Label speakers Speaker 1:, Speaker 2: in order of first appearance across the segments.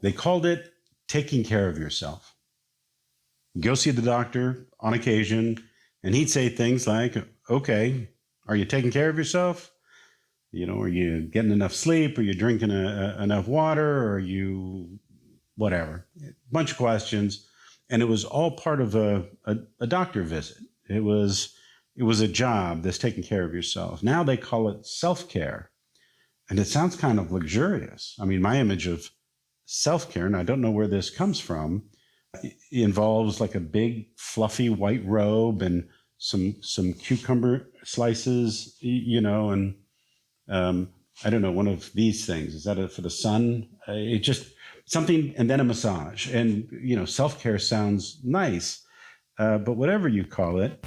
Speaker 1: They called it taking care of yourself. You go see the doctor on occasion, and he'd say things like, okay, are you taking care of yourself? Are you getting enough sleep? Are you drinking enough water? Or are you whatever? A bunch of questions. And it was all part of a doctor visit. It was a job that's taking care of yourself. Now they call it self-care. And it sounds kind of luxurious. I mean, my image of self-care, and I don't know where this comes from, involves like a big fluffy white robe and some cucumber slices, and I don't know, one of these things. Is that for the sun? It just something, and then a massage. And, self-care sounds nice, but whatever you call it,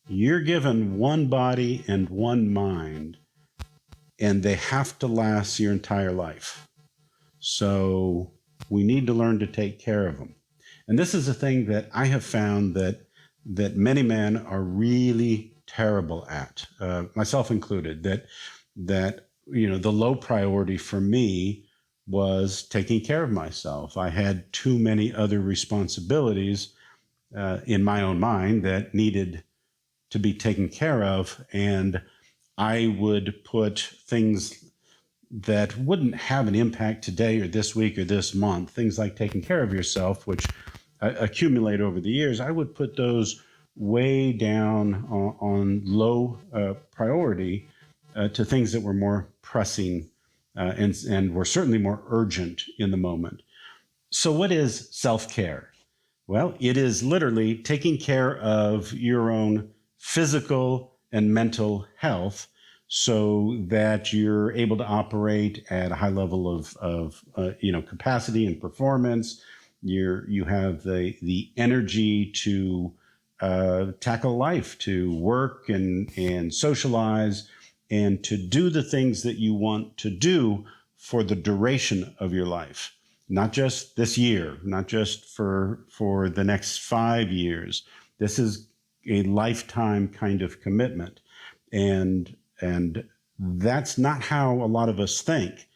Speaker 1: you're given one body and one mind, and they have to last your entire life. So we need to learn to take care of them. And this is a thing that I have found that many men are really terrible at, myself included, that the low priority for me was taking care of myself. I had too many other responsibilities in my own mind that needed to be taken care of, and I would put things that wouldn't have an impact today or this week or this month, things like taking care of yourself, which accumulate over the years. I would put those way down on low priority to things that were more pressing and were certainly more urgent in the moment. So what is self-care? Well, it is literally taking care of your own physical and mental health so that you're able to operate at a high level of capacity and performance. You have the energy to tackle life, to work and socialize, and to do the things that you want to do for the duration of your life. Not just this year, not just for the next 5 years. This is a lifetime kind of commitment. And that's not how a lot of us think.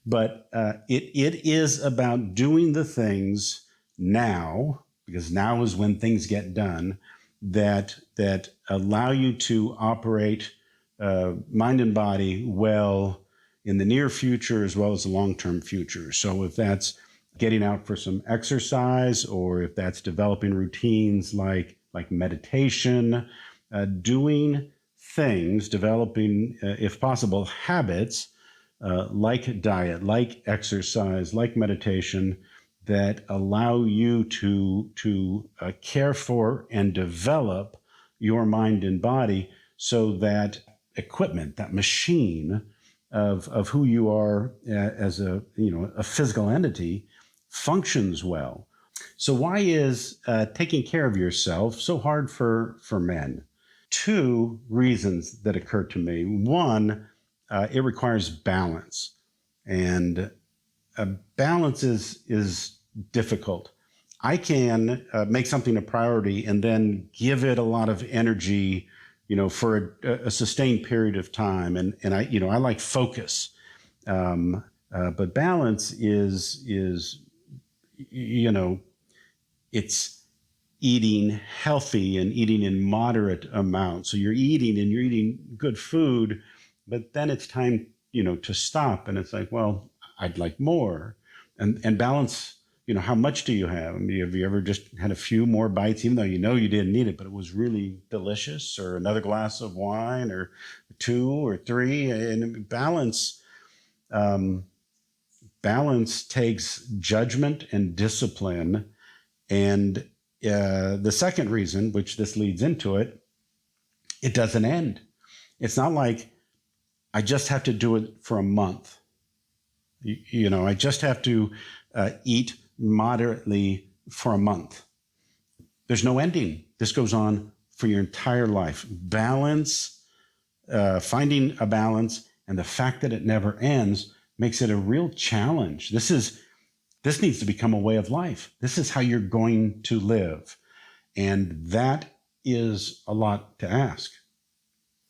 Speaker 1: But it is about doing the things now, because now is when things get done, that allow you to operate mind and body well in the near future as well as the long-term future. So if that's getting out for some exercise, or if that's developing routines like meditation, doing things, developing, if possible, habits like diet, like exercise, like meditation, that allow you to care for and develop your mind and body, so that equipment, that machine of who you are as a physical entity, functions well. So why is taking care of yourself so hard for men? 2 reasons that occur to me. One, it requires balance, and balance is difficult. I can make something a priority and then give it a lot of energy, for a sustained period of time, and I like focus, but balance is it's eating healthy and eating in moderate amounts. So you're eating good food, but then it's time, to stop. And it's like, well, I'd like more. And balance, how much do you have? I mean, have you ever just had a few more bites, even though you didn't need it, but it was really delicious, or another glass of wine, or 2 or 3? And balance takes judgment and discipline. And the second reason, which this leads into it doesn't end. It's not like I just have to do it for a month. I just have to eat moderately for a month. There's no ending. This goes on for your entire life. Balance, finding a balance, and the fact that it never ends makes it a real challenge. This needs to become a way of life. This is how you're going to live. And that is a lot to ask.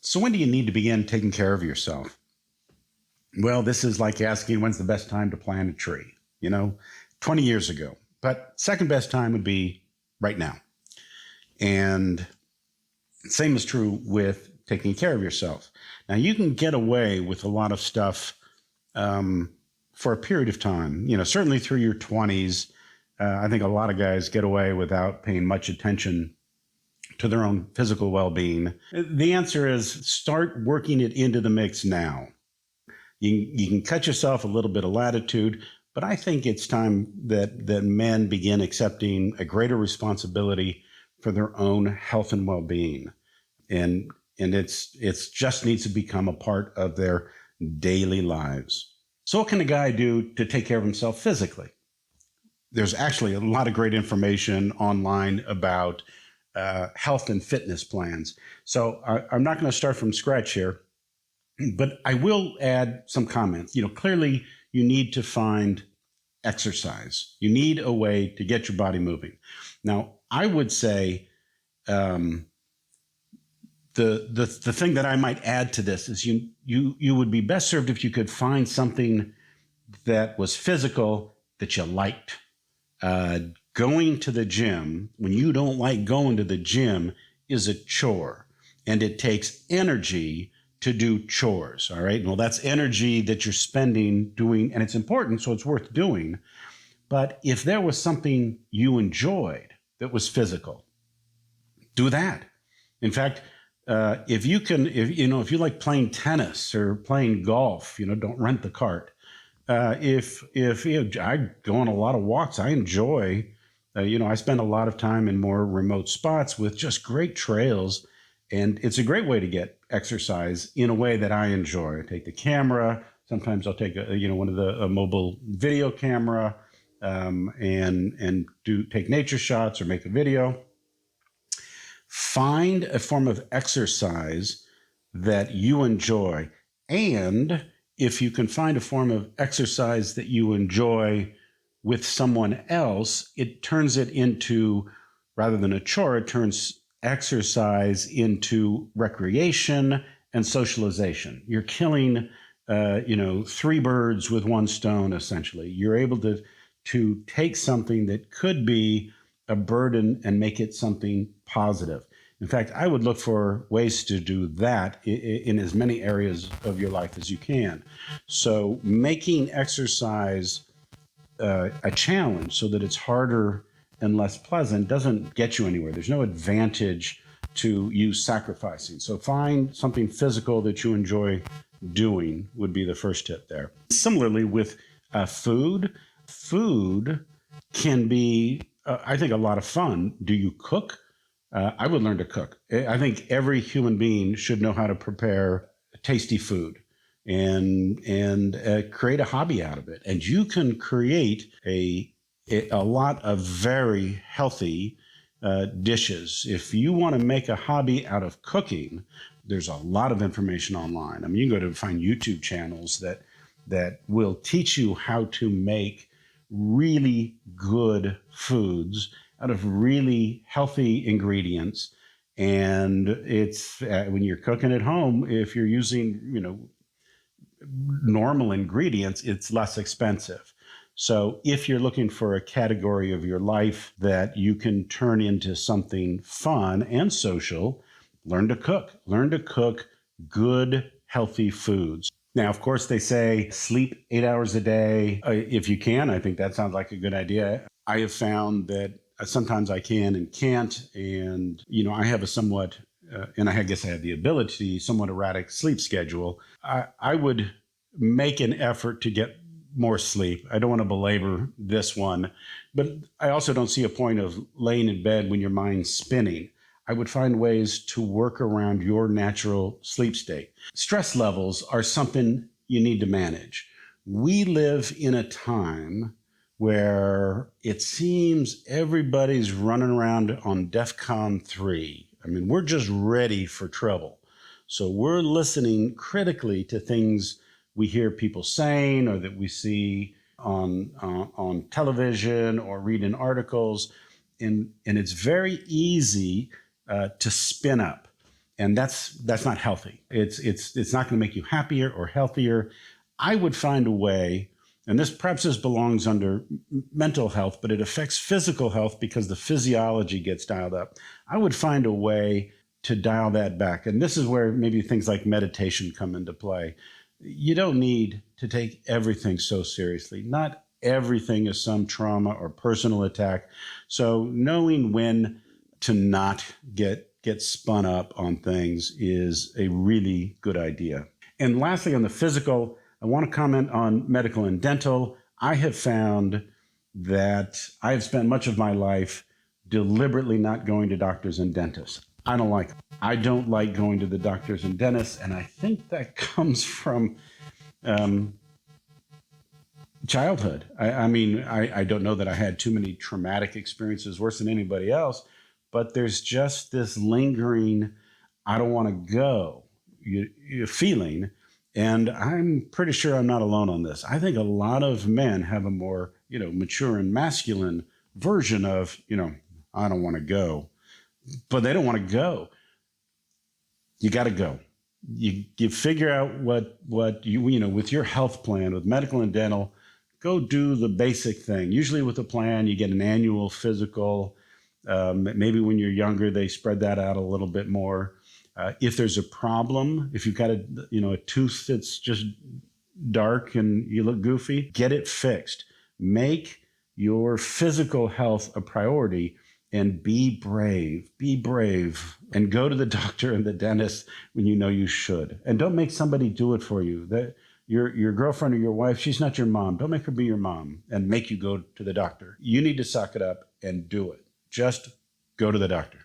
Speaker 1: So when do you need to begin taking care of yourself? Well, this is like asking, when's the best time to plant a tree? 20 years ago. But second best time would be right now. And same is true with taking care of yourself. Now, you can get away with a lot of stuff for a period of time, certainly through your 20s. I think a lot of guys get away without paying much attention to their own physical well-being. The answer is start working it into the mix now. You can cut yourself a little bit of latitude, but I think it's time that men begin accepting a greater responsibility for their own health and well-being. And it's just needs to become a part of their daily lives. So what can a guy do to take care of himself physically? There's actually a lot of great information online about health and fitness plans. So I'm not going to start from scratch here, but I will add some comments. Clearly you need to find exercise. You need a way to get your body moving. Now, I would say the thing that I might add to this is you would be best served if you could find something that was physical that you liked. Going to the gym, when you don't like going to the gym, is a chore, and it takes energy to do chores. All right. Well, that's energy that you're spending doing, and it's important, so it's worth doing. But if there was something you enjoyed that was physical, do that. In fact, if you like playing tennis or playing golf, don't rent the cart. If I go on a lot of walks, I enjoy. I spend a lot of time in more remote spots with just great trails, and it's a great way to get exercise in a way that I enjoy. I take the camera. Sometimes I'll take one of a mobile video camera, and take nature shots or make a video. Find a form of exercise that you enjoy, and if you can find a form of exercise that you enjoy with someone else, it turns it into, rather than a chore, it turns exercise into recreation and socialization. You're killing, three birds with one stone, essentially. You're able to take something that could be a burden and make it something positive. In fact, I would look for ways to do that in as many areas of your life as you can. So making exercise a challenge so that it's harder and less pleasant doesn't get you anywhere. There's no advantage to you sacrificing. So find something physical that you enjoy doing would be the first tip there. Similarly with food can be, I think, a lot of fun. Do you cook? I would learn to cook. I think every human being should know how to prepare tasty food and create a hobby out of it. And you can create a lot of very healthy dishes. If you want to make a hobby out of cooking, there's a lot of information online. I mean, you can go to find YouTube channels that will teach you how to make really good foods out of really healthy ingredients. And it's when you're cooking at home, if you're using, normal ingredients, it's less expensive. So if you're looking for a category of your life that you can turn into something fun and social, learn to cook. Learn to cook good, healthy foods. Now, of course, they say sleep 8 hours a day. If you can, I think that sounds like a good idea. I have found that sometimes I can and can't. And, I have a somewhat, and I guess I have the ability, somewhat erratic sleep schedule. I would make an effort to get more sleep. I don't want to belabor this one, but I also don't see a point of laying in bed when your mind's spinning. I would find ways to work around your natural sleep state. Stress levels are something you need to manage. We live in a time where it seems everybody's running around on DEFCON 3. I mean, we're just ready for trouble. So we're listening critically to things we hear people saying or that we see on television or read in articles. And it's very easy to spin up. And that's not healthy. It's not going to make you happier or healthier. I would find a way and this belongs under mental health, but it affects physical health because the physiology gets dialed up. I would find a way to dial that back. And this is where maybe things like meditation come into play. You don't need to take everything so seriously. Not everything is some trauma or personal attack. So knowing when to not get spun up on things is a really good idea. And lastly, on the physical, I want to comment on medical and dental. I have found that I have spent much of my life deliberately not going to doctors and dentists. I don't like them. I don't like going to the doctors and dentists, and I think that comes from childhood. I don't know that I had too many traumatic experiences worse than anybody else, but there's just this lingering, I don't want to go feeling. And I'm pretty sure I'm not alone on this. I think a lot of men have a more, mature and masculine version of, I don't want to go, but they don't want to go. You got to go. You figure out what you with your health plan, with medical and dental, go do the basic thing. Usually with a plan, you get an annual physical. Maybe when you're younger, they spread that out a little bit more. If there's a problem, if you've got a tooth that's just dark and you look goofy, get it fixed. Make your physical health a priority and be brave. Be brave and go to the doctor and the dentist when you know you should. And don't make somebody do it for you. That your girlfriend or your wife, she's not your mom. Don't make her be your mom and make you go to the doctor. You need to suck it up and do it. Just go to the doctor.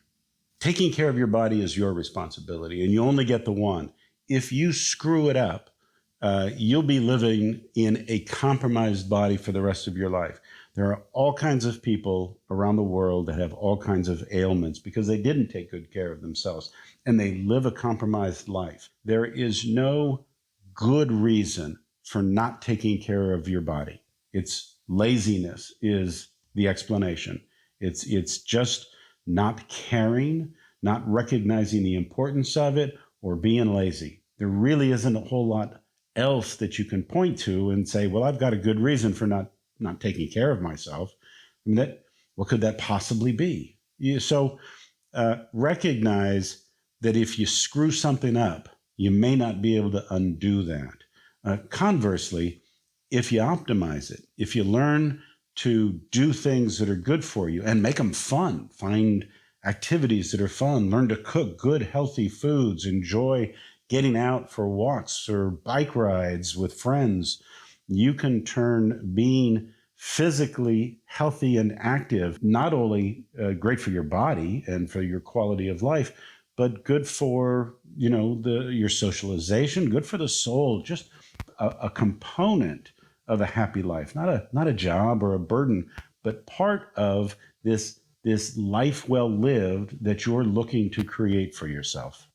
Speaker 1: Taking care of your body is your responsibility, and you only get the one. If you screw it up, you'll be living in a compromised body for the rest of your life. There are all kinds of people around the world that have all kinds of ailments because they didn't take good care of themselves, and they live a compromised life. There is no good reason for not taking care of your body. It's laziness is the explanation. It's just not caring, not recognizing the importance of it, or being lazy. There really isn't a whole lot else that you can point to and say, well, I've got a good reason for not taking care of myself. I mean, what could that possibly be? So recognize that if you screw something up, you may not be able to undo that. Conversely, if you optimize it, if you learn to do things that are good for you and make them fun, find activities that are fun, learn to cook good, healthy foods, enjoy getting out for walks or bike rides with friends, you can turn being physically healthy and active not only great for your body and for your quality of life, but good for your socialization, good for the soul, just a component of a happy life, not a job or a burden, but part of this life well lived that you're looking to create for yourself.